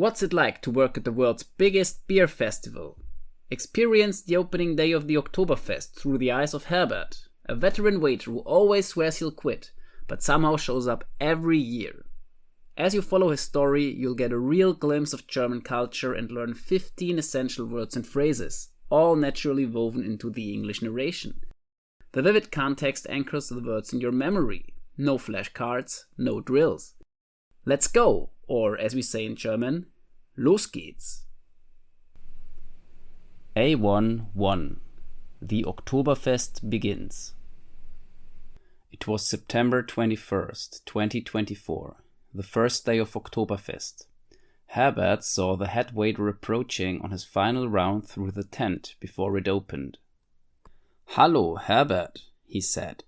What's it like to work at the world's biggest beer festival? Experience the opening day of the Oktoberfest through the eyes of Herbert, a veteran waiter who always swears he'll quit, but somehow shows up every year. As you follow his story, you'll get a real glimpse of German culture and learn 15 essential words and phrases, all naturally woven into the English narration. The vivid context anchors the words in your memory. No flashcards, no drills. Let's go, or as we say in German, los geht's. A1-1. The Oktoberfest begins. It was September 21st, 2024, the first day of Oktoberfest. Herbert saw the head waiter approaching on his final round through the tent before it opened. "Hallo, Herbert," he said.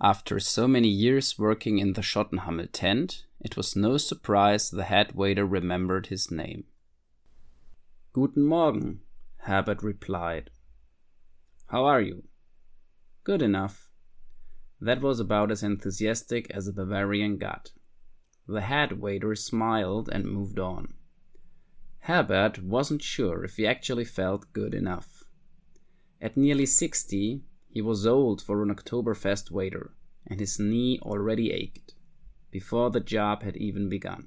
After so many years working in the Schottenhammel tent, it was no surprise the head waiter remembered his name. "Guten Morgen," Herbert replied. "How are you?" "Good enough." That was about as enthusiastic as a Bavarian got. The head waiter smiled and moved on. Herbert wasn't sure if he actually felt good enough. At nearly 60, he was old for an Oktoberfest waiter, and his knee already ached, before the job had even begun.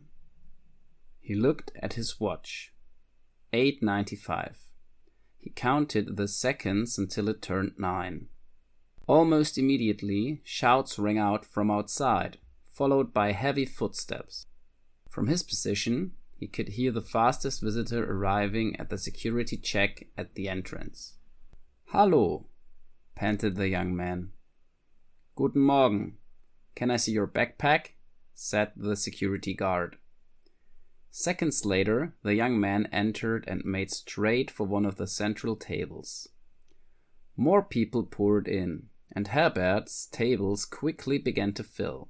He looked at his watch. 8:95. He counted the seconds until it turned 9. Almost immediately, shouts rang out from outside, followed by heavy footsteps. From his position, he could hear the fastest visitor arriving at the security check at the entrance. "Hallo," panted the young man. "Guten Morgen. Can I see your backpack?" said the security guard. Seconds later, the young man entered and made straight for one of the central tables. More people poured in, and Herbert's tables quickly began to fill.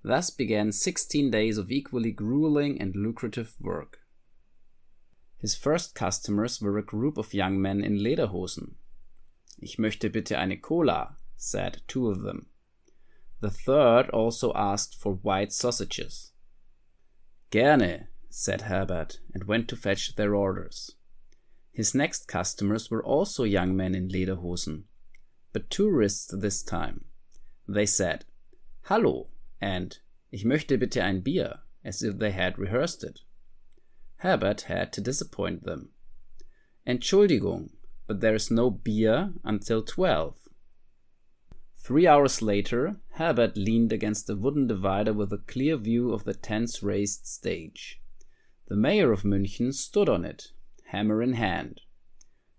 Thus began 16 days of equally grueling and lucrative work. His first customers were a group of young men in Lederhosen. "Ich möchte bitte eine Cola," said 2 of them. The third also asked for white sausages. "Gerne," said Herbert, and went to fetch their orders. His next customers were also young men in Lederhosen, but tourists this time. They said, "Hallo," and "Ich möchte bitte ein Bier," as if they had rehearsed it. Herbert had to disappoint them. "Entschuldigung, but there is no beer until 12. 3 hours later, Herbert leaned against a wooden divider with a clear view of the tent's raised stage. The mayor of München stood on it, hammer in hand.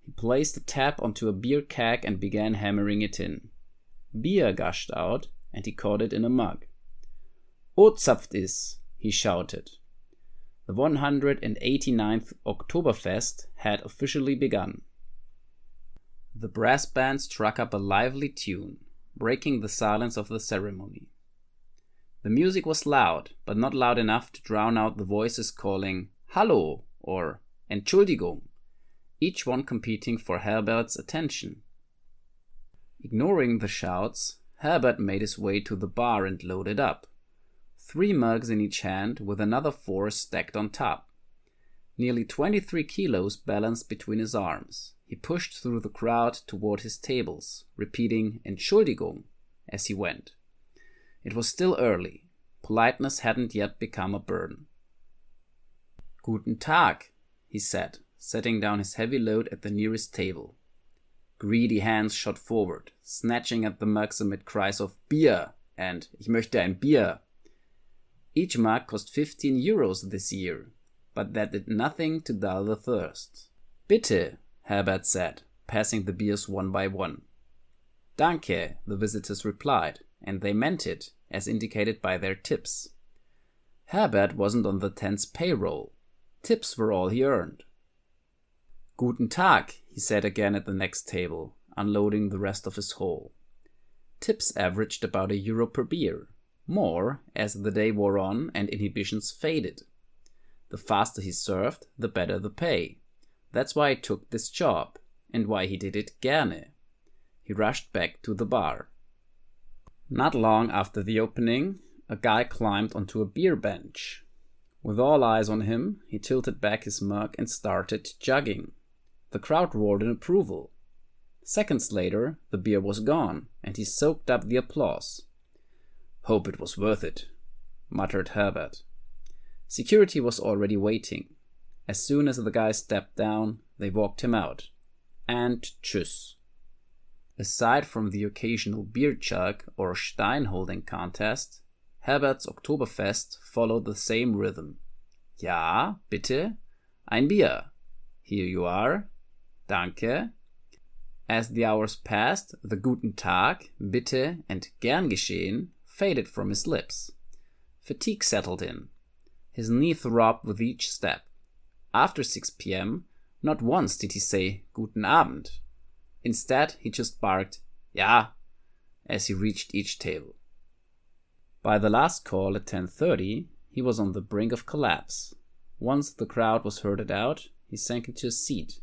He placed a tap onto a beer keg and began hammering it in. Beer gushed out, and he caught it in a mug. "O zapft is," he shouted. The 189th Oktoberfest had officially begun. The brass band struck up a lively tune, breaking the silence of the ceremony. The music was loud, but not loud enough to drown out the voices calling "Hallo" or "Entschuldigung," each one competing for Herbert's attention. Ignoring the shouts, Herbert made his way to the bar and loaded up. 3 mugs in each hand with another 4 stacked on top. Nearly 23 kilos balanced between his arms. He pushed through the crowd toward his tables, repeating "Entschuldigung" as he went. It was still early. Politeness hadn't yet become a burden. "Guten Tag," he said, setting down his heavy load at the nearest table. Greedy hands shot forward, snatching at the mugs amid cries of "Bier" and "Ich möchte ein Bier." Each mug cost 15 euros this year, but that did nothing to dull the thirst. "Bitte," Herbert said, passing the beers one by one. "Danke," the visitors replied, and they meant it, as indicated by their tips. Herbert wasn't on the tent's payroll. Tips were all he earned. "Guten Tag," he said again at the next table, unloading the rest of his haul. Tips averaged about €1 per beer, more as the day wore on and inhibitions faded. The faster he served, the better the pay. That's why he took this job, and why he did it gerne. He rushed back to the bar. Not long after the opening, a guy climbed onto a beer bench. With all eyes on him, he tilted back his mug and started chugging. The crowd roared in approval. Seconds later, the beer was gone, and he soaked up the applause. "Hope it was worth it," muttered Herbert. Security was already waiting. As soon as the guy stepped down, they walked him out. And tschüss. Aside from the occasional beer chug or Stein holding contest, Herbert's Oktoberfest followed the same rhythm. Ja, bitte, ein Bier. Here you are. Danke. As the hours passed, the Guten Tag, bitte, and gern geschehen faded from his lips. Fatigue settled in. His knee throbbed with each step. After 6 p.m., not once did he say Guten Abend. Instead, he just barked, Ja, as he reached each table. By the last call at 10:30, he was on the brink of collapse. Once the crowd was herded out, he sank into a seat,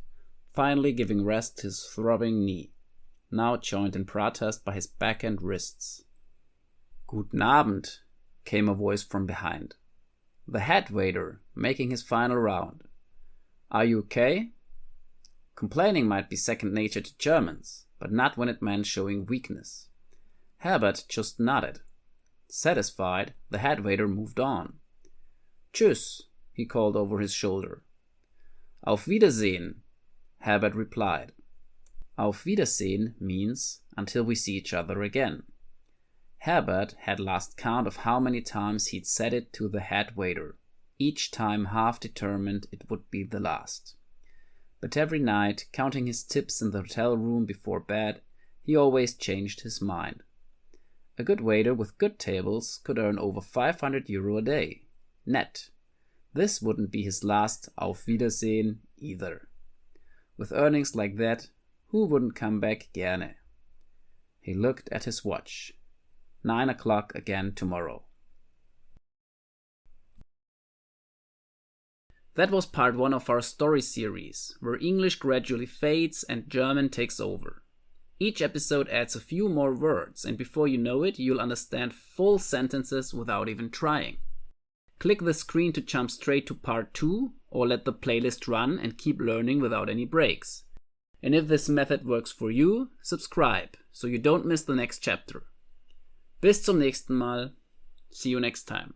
finally giving rest to his throbbing knee, now joined in protest by his back and wrists. Guten Abend, came a voice from behind. The head waiter, making his final round. Are you okay? Complaining might be second nature to Germans, but not when it meant showing weakness. Herbert just nodded. Satisfied, the head waiter moved on. Tschüss, he called over his shoulder. Auf Wiedersehen, Herbert replied. Auf Wiedersehen means until we see each other again. Herbert had lost count of how many times he'd said it to the head waiter, each time half determined it would be the last. But every night, counting his tips in the hotel room before bed, he always changed his mind. A good waiter with good tables could earn over €500 a day, net. This wouldn't be his last Auf Wiedersehen either. With earnings like that, who wouldn't come back gerne? He looked at his watch. 9 o'clock again tomorrow. That was part 1 of our story series, where English gradually fades and German takes over. Each episode adds a few more words, and before you know it, you'll understand full sentences without even trying. Click the screen to jump straight to part 2, or let the playlist run and keep learning without any breaks. And if this method works for you, subscribe, so you don't miss the next chapter. Bis zum nächsten Mal. See you next time.